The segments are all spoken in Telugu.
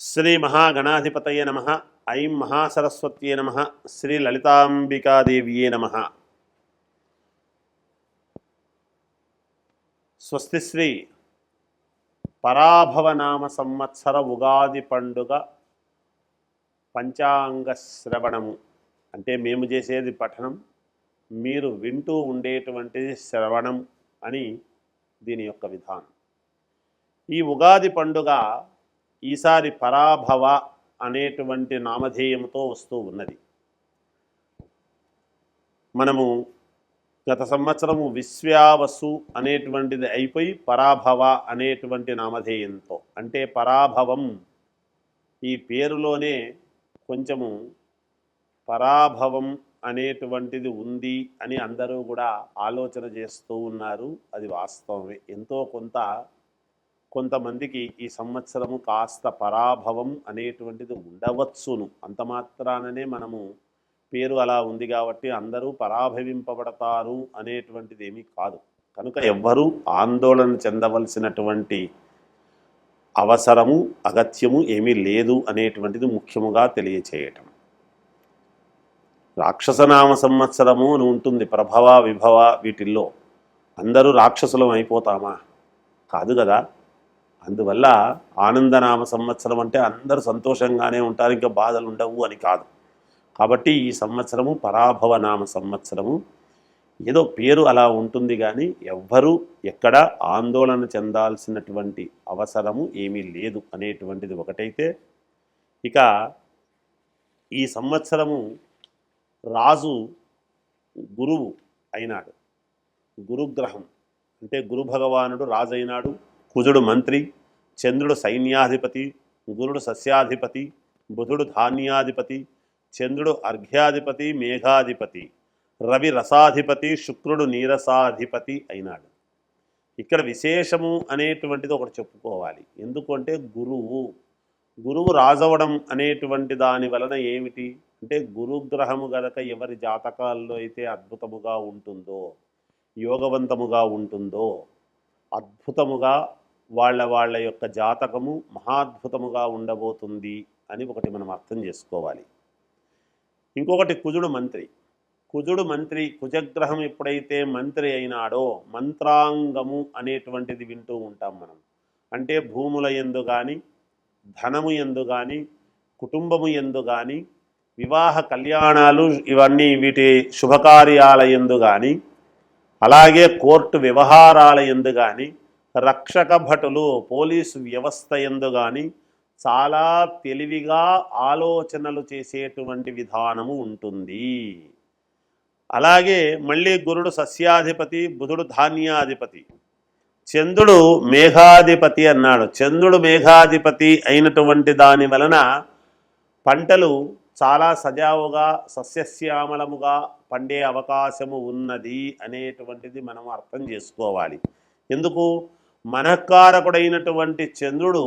శ్రీ మహాగణాధిపతయే నమః. ఐం మహాసరస్వత్యే నమః. శ్రీ లలితాంబికాదేవ్యే నమః. స్వస్తి శ్రీ పరాభవనామ సంవత్సర ఉగాది పండుగ పంచాంగ శ్రవణము అంటే మేము చేసేది పఠనం, మీరు వింటూ ఉండేటువంటిది శ్రవణం అని దీని యొక్క విధానం. ఈ ఉగాది పండుగ ఈసారి పరాభవ అనేటువంటి నామధేయంతో వస్తూ ఉన్నది. మనము గత సంవత్సరము విశ్వావసు అనేటువంటిది అయిపోయి పరాభవ అనేటువంటి నామధేయంతో, అంటే పరాభవం ఈ పేరులోనే కొంచెము పరాభవం అనేటువంటిది ఉంది అని అందరూ కూడా ఆలోచన చేస్తూ ఉన్నారు. అది వాస్తవమే. ఎంతో కొంతమందికి ఈ సంవత్సరము కాస్త పరాభవం అనేటువంటిది ఉండవచ్చును. అంత మాత్రాననే మనము పేరు అలా ఉంది కాబట్టి అందరూ పరాభవింపబడతారు అనేటువంటిది ఏమీ కాదు. కనుక ఎవ్వరూ ఆందోళన చెందవలసినటువంటి అవసరము అగత్యము ఏమీ లేదు అనేటువంటిది ముఖ్యముగా తెలియచేయటం. రాక్షసనామ సంవత్సరము అని ఉంటుంది. ప్రభవ విభవ వీటిల్లో అందరూ రాక్షసులం అయిపోతామా? కాదు కదా. అందువల్ల ఆనందనామ సంవత్సరం అంటే అందరూ సంతోషంగానే ఉంటారు, ఇంకా బాధలు ఉండవు అని కాదు. కాబట్టి ఈ సంవత్సరము పరాభవ నామ సంవత్సరము. ఏదో పేరు అలా ఉంటుంది కానీ ఎవ్వరూ ఎక్కడ ఆందోళన చెందాల్సినటువంటి అవసరము ఏమీ లేదు అనేటువంటిది ఒకటైతే, ఇక ఈ సంవత్సరము రాజు గురువు అయినాడు. గురుగ్రహం అంటే గురు భగవానుడు రాజు అయినాడు. కుజుడు మంత్రి, చంద్రుడు సైన్యాధిపతి, గురుడు సస్యాధిపతి, బుధుడు ధాన్యాధిపతి, చంద్రుడు అర్ఘ్యాధిపతి మేఘాధిపతి, రవి రసాధిపతి, శుక్రుడు నీరసాధిపతి అయినాడు. ఇక్కడ విశేషము అనేటువంటిది ఒకటి చెప్పుకోవాలి. ఎందుకంటే గురువు రాజవడం అనేటువంటి దాని వలన ఏమిటి అంటే, గురుగ్రహము గనక ఎవరి జాతకాల్లో అయితే అద్భుతముగా ఉంటుందో, యోగవంతముగా ఉంటుందో, అద్భుతముగా వాళ్ళ యొక్క జాతకము మహాద్భుతముగా ఉండబోతుంది అని ఒకటి మనం అర్థం చేసుకోవాలి. ఇంకొకటి కుజుడు మంత్రి. కుజగ్రహం ఎప్పుడైతే మంత్రి అయినాడో మంత్రాంగము అనేటువంటిది వింటూ ఉంటాం మనం. అంటే భూముల యందు కానీ, ధనము యందు కానీ, కుటుంబము యందు కానీ, వివాహ కళ్యాణాలు ఇవన్నీ వీటి శుభకార్యాల యందు కానీ, అలాగే కోర్టు వ్యవహారాల యందు కానీ, రక్షక భటులు పోలీసు వ్యవస్థ యందు కానీ చాలా తెలివిగా ఆలోచనలు చేసేటువంటి విధానము ఉంటుంది. అలాగే మళ్ళీ గురుడు సస్యాధిపతి, బుధుడు ధాన్యాధిపతి, చంద్రుడు మేఘాధిపతి అన్నాడు. చంద్రుడు మేఘాధిపతి అయినటువంటి దాని వలన పంటలు చాలా సజావుగా సస్యశ్యామలముగా పండే అవకాశము ఉన్నది అనేటువంటిది మనం అర్థం చేసుకోవాలి. ఎందుకు? మనఃకారకుడైనటువంటి చంద్రుడు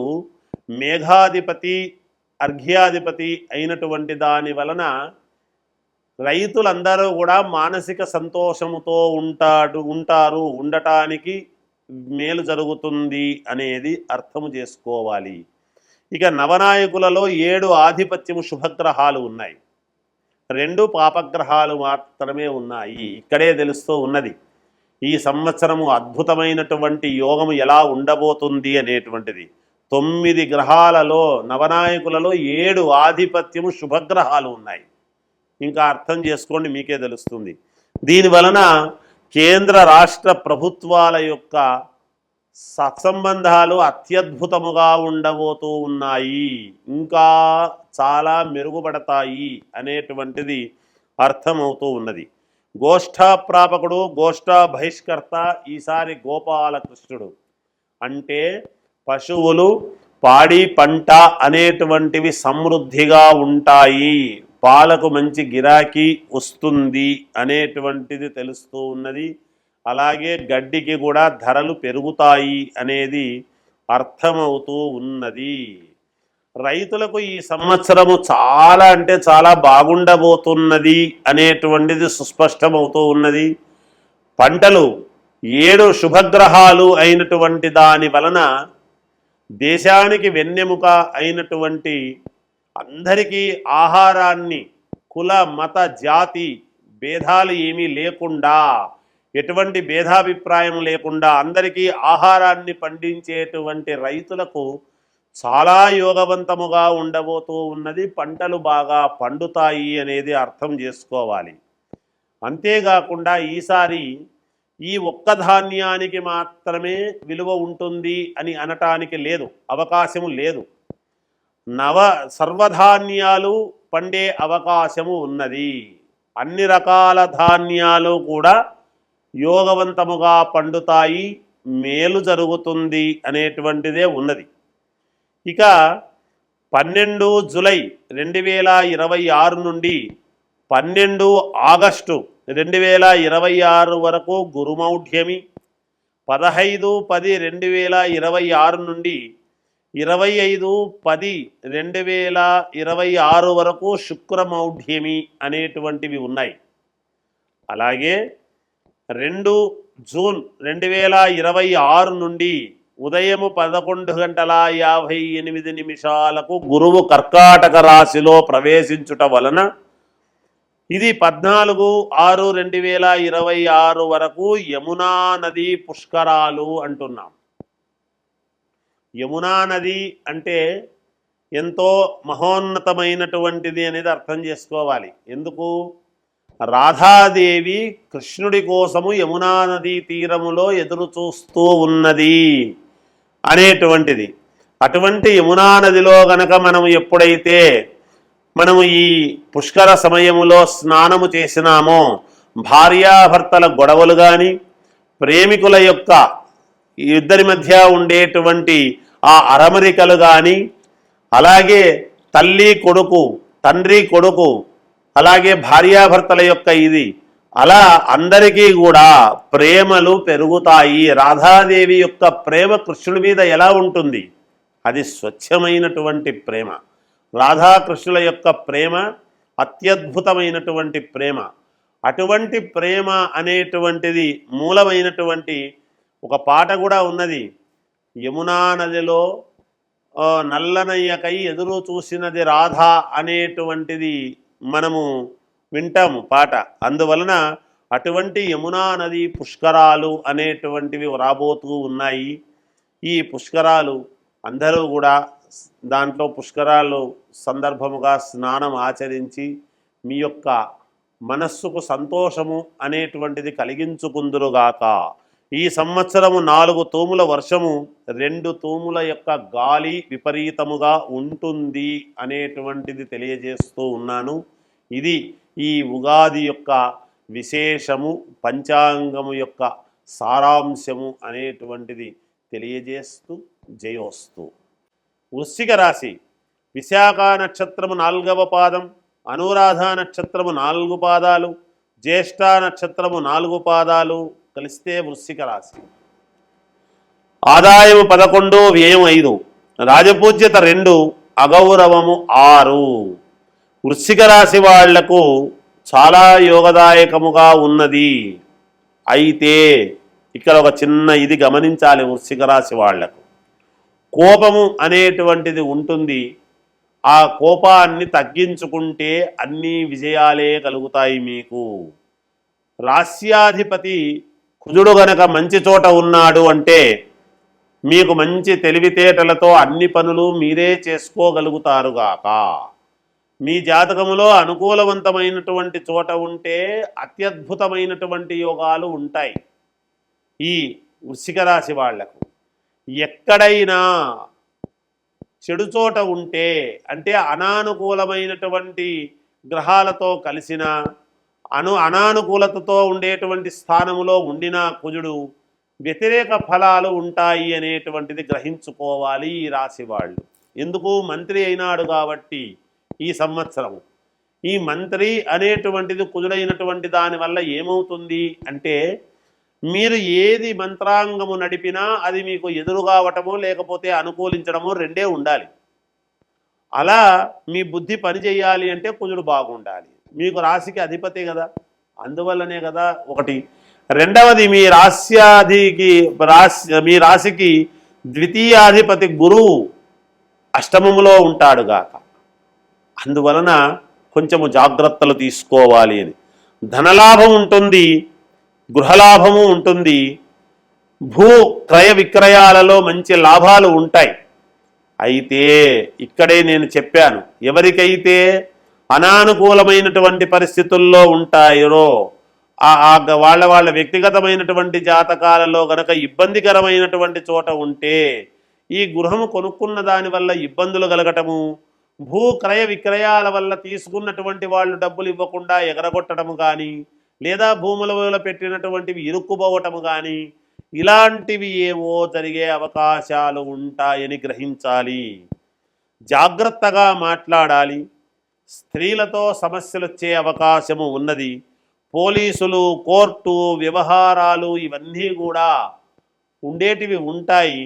మేఘాధిపతి, అర్ఘ్యాధిపతి అయినటువంటి దాని వలన రైతులందరూ కూడా మానసిక సంతోషముతో ఉండటానికి మేలు జరుగుతుంది అనేది అర్థము చేసుకోవాలి. ఇక నవనాయకులలో 7 ఆధిపత్యము శుభగ్రహాలు ఉన్నాయి, 2 పాపగ్రహాలు మాత్రమే ఉన్నాయి. ఇక్కడే తెలుస్తూ ఉన్నది ఈ సంవత్సరము అద్భుతమైనటువంటి యోగము ఎలా ఉండబోతుంది అనేటువంటిది. 9 గ్రహాలలో నవనాయకులలో 7 ఆధిపత్యము శుభగ్రహాలు ఉన్నాయి. ఇంకా అర్థం చేసుకోండి, మీకే తెలుస్తుంది. దీనివలన కేంద్ర రాష్ట్ర ప్రభుత్వాల యొక్క సత్సంబంధాలు అత్యద్భుతముగా ఉండబోతూ ఉన్నాయి, ఇంకా చాలా మెరుగుపడతాయి అనేటువంటిది అర్థమవుతూ ఉన్నది. గోష్ఠాప్రాపకుడు, గోష్ఠా బహిష్కర్త ఈసారి గోపాలకృష్ణుడు. అంటే పశువులు, పాడి పంట అనేటువంటివి సమృద్ధిగా ఉంటాయి, పాలకు మంచి గిరాకీ వస్తుంది అనేటువంటిది తెలుస్తూ ఉన్నది. అలాగే గడ్డికి కూడా ధరలు పెరుగుతాయి అనేది అర్థమవుతూ ఉన్నది. రైతులకు ఈ సంవత్సరము చాలా అంటే చాలా బాగుండబోతున్నది అనేటువంటిది సుస్పష్టమవుతూ ఉన్నది. పంటలు 7 శుభగ్రహాలు అయినటువంటి దాని వలన దేశానికి వెన్నెముక అయినటువంటి అందరికీ ఆహారాన్ని కుల మత జాతి భేదాలు ఏమీ లేకుండా, ఎటువంటి భేదాభిప్రాయం లేకుండా అందరికీ ఆహారాన్ని పండించేటువంటి రైతులకు చాలా యోగవంతముగా ఉండబోతూ ఉన్నది. పంటలు బాగా పండుతాయి అనేది అర్థం చేసుకోవాలి. అంతేకాకుండా ఈసారి ఈ ఒక్క ధాన్యానికి మాత్రమే విలువ ఉంటుంది అని అనటానికి లేదు, అవకాశము లేదు. సర్వధాన్యాలు పండే అవకాశము ఉన్నది. అన్ని రకాల ధాన్యాలు కూడా యోగవంతముగా పండుతాయి, మేలు జరుగుతుంది అనేటువంటిదే ఉన్నది. ఇక 12 జూలై 2026 నుండి 12 ఆగస్టు 2026 వరకు గురుమౌఢ్యమి, 15/10/2026 నుండి 25/10/2026 వరకు శుక్రమౌఢ్యమి అనేటువంటివి ఉన్నాయి. అలాగే 2 జూన్ 2026 నుండి ఉదయం 11:58 గురువు కర్కాటక రాశిలో ప్రవేశించుట వలన ఇది 14/6/2026 వరకు యమునా నది పుష్కరాలు అంటున్నాం. యమునా నది అంటే ఎంతో మహోన్నతమైనటువంటిది అనేది అర్థం చేసుకోవాలి. ఎందుకు? రాధాదేవి కృష్ణుడి కోసము యమునా నదీ తీరములో ఎదురు చూస్తూ ఉన్నది అనేటువంటిది. అటువంటి యమునా నదిలో గనక మనము ఎప్పుడైతే మనము ఈ పుష్కర సమయములో స్నానము చేసినామో భార్యాభర్తల గొడవలు కానీ, ప్రేమికుల యొక్క ఇద్దరి మధ్య ఉండేటువంటి ఆ అరమరికలు కానీ, అలాగే తల్లి కొడుకు, తండ్రి కొడుకు, అలాగే భార్యాభర్తల యొక్క ఇది అలా అందరికీ కూడా ప్రేమలు పెరుగుతాయి. రాధాదేవి యొక్క ప్రేమ కృష్ణుడి మీద ఎలా ఉంటుంది? అది స్వచ్ఛమైనటువంటి ప్రేమ. రాధాకృష్ణుల యొక్క ప్రేమ అత్యద్భుతమైనటువంటి ప్రేమ. అటువంటి ప్రేమ అనేటువంటిది మూలమైనటువంటి ఒక పాట కూడా ఉన్నది. యమునా నదిలో నల్లనయ్యకై ఎదురు చూసినది రాధ అనేటువంటిది మనము వింటాము పాట. అందువలన అటువంటి యమునా నది పుష్కరాలు అనేటువంటివి రాబోతూ ఉన్నాయి. ఈ పుష్కరాలు అందరూ కూడా దాంట్లో పుష్కరాలు సందర్భముగా స్నానం ఆచరించి మీ యొక్క మనస్సుకు సంతోషము అనేటువంటిది కలిగించుకుందురుగాక. ఈ సంవత్సరము 4 తూముల వర్షము, 2 తూముల యొక్క గాలి విపరీతముగా ఉంటుంది అనేటువంటిది తెలియజేస్తూ ఉన్నాను. ఇది ఈ ఉగాది యొక్క విశేషము, పంచాంగము యొక్క సారాంశము అనేటువంటిది తెలియజేస్తూ జయోస్తు. వృశ్చిక రాశి విశాఖ నక్షత్రము 4వ పాదం, అనురాధ నక్షత్రము 4 పాదాలు, జ్యేష్ఠ నక్షత్రము 4 పాదాలు కలిస్తే వృశ్చిక రాశి. ఆదాయము 11, వ్యయం 5, రాజపూజ్యత 2, అగౌరవము 6. వృశ్చిక రాశి వాళ్లకు చాలా యోగదాయకముగా ఉన్నది. అయితే ఇక్కడ ఒక చిన్న ఇది గమనించాలి. వృశ్చిక రాశి వాళ్లకు కోపము అనేటువంటిది ఉంటుంది. ఆ కోపాన్ని తగ్గించుకుంటే అన్ని విజయాలే కలుగుతాయి మీకు. రాస్యాధిపతి కుజుడు గనక మంచి చోట ఉన్నాడు అంటే మీకు మంచి తెలివితేటలతో అన్ని పనులు మీరే చేసుకోగలుగుతారుగాక. మీ జాతకములో అనుకూలవంతమైనటువంటి చోట ఉంటే అత్యద్భుతమైనటువంటి యోగాలు ఉంటాయి ఈ వృశ్చిక రాశి వాళ్లకు. ఎక్కడైనా చెడు చోట ఉంటే అంటే అనానుకూలమైనటువంటి గ్రహాలతో కలిసిన అనానుకూలతతో ఉండేటువంటి స్థానములో ఉండిన కుజుడు వ్యతిరేక ఫలాలు ఉంటాయి అనేటువంటిది గ్రహించుకోవాలి ఈ రాశి వాళ్ళు. ఎందుకు? మంత్రి అయినాడు కాబట్టి ఈ సంవత్సరం ఈ మంత్రి అనేటువంటిది కుజుడైనటువంటి దానివల్ల ఏమవుతుంది అంటే మీరు ఏది మంత్రాంగము నడిపినా అది మీకు ఎదురు కావటమో లేకపోతే అనుకూలించడమో రెండే ఉండాలి. అలా మీ బుద్ధి పనిచేయాలి అంటే కుజుడు బాగుండాలి. మీకు రాశికి అధిపతి కదా, అందువల్లనే కదా. ఒకటి. రెండవది మీ రాశికి ద్వితీయాధిపతి గురువు అష్టమములో ఉంటాడుగాక. అందువలన కొంచెము జాగ్రత్తలు తీసుకోవాలి అని. ధనలాభం ఉంటుంది, గృహలాభము ఉంటుంది, భూ క్రయ విక్రయాలలో మంచి లాభాలు ఉంటాయి. అయితే ఇక్కడే నేను చెప్పాను, ఎవరికైతే అనానుకూలమైనటువంటి పరిస్థితుల్లో ఉంటాయో వాళ్ళ వ్యక్తిగతమైనటువంటి జాతకాలలో గనక ఇబ్బందికరమైనటువంటి చోట ఉంటే ఈ గృహము కొనుక్కున్న దాని వల్ల ఇబ్బందులు కలగటము, భూ క్రయ విక్రయాల వల్ల తీసుకున్నటువంటి వాళ్ళు డబ్బులు ఇవ్వకుండా ఎగరగొట్టడము కానీ, లేదా భూముల వల్ల పెట్టినటువంటివి ఇరుక్కుపోవటము కానీ, ఇలాంటివి ఏవో జరిగే అవకాశాలు ఉంటాయని గ్రహించాలి. జాగ్రత్తగా మాట్లాడాలి. స్త్రీలతో సమస్యలు వచ్చే అవకాశము ఉన్నది. పోలీసులు, కోర్టు వ్యవహారాలు ఇవన్నీ కూడా ఉండేటివి ఉంటాయి.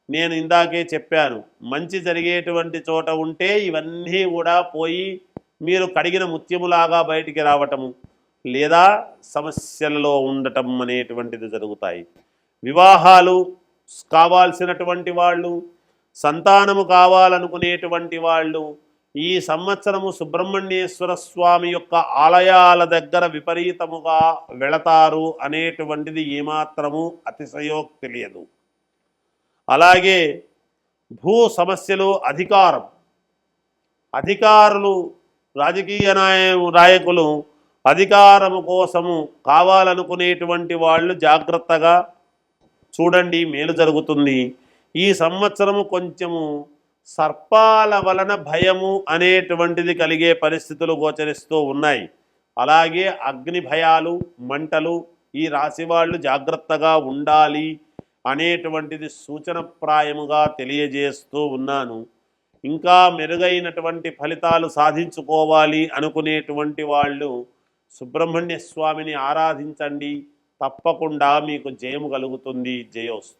నేను ఇందాకే చెప్పాను, మంచి జరిగేటువంటి చోట ఉంటే ఇవన్నీ కూడా పోయి మీరు కడిగిన ముత్యములాగా బయటికి రావటము, లేదా సమస్యలలో ఉండటం అనేటువంటిది జరుగుతాయి. వివాహాలు కావాల్సినటువంటి వాళ్ళు, సంతానము కావాలనుకునేటువంటి వాళ్ళు ఈ సంవత్సరము సుబ్రహ్మణ్యేశ్వర స్వామి యొక్క ఆలయాల దగ్గర విపరీతముగా వెళతారు అనేటువంటిది ఏమాత్రము అతిశయోక్తి లేదు. అలాగే భూ సమస్యలు, అధికారులు, రాజకీయ నాయకులు అధికారము కోసము కావాలనుకునేటువంటి వాళ్ళు జాగ్రత్తగా చూడండి, మేలు జరుగుతుంది. ఈ సంవత్సరము కొంచెము సర్పాల వలన భయము అనేటువంటిది కలిగే పరిస్థితులు గోచరిస్తూ ఉన్నాయి. అలాగే అగ్ని భయాలు, మంటలు ఈ రాశి వాళ్ళు జాగ్రత్తగా ఉండాలి అనేటువంటిది సూచనప్రాయముగా తెలియజేస్తూ ఉన్నాను. ఇంకా మెరుగైనటువంటి ఫలితాలు సాధించుకోవాలి అనుకునేటువంటి వాళ్ళు సుబ్రహ్మణ్య స్వామిని ఆరాధించండి. తప్పకుండా మీకు జయము కలుగుతుంది. జయోస్తు.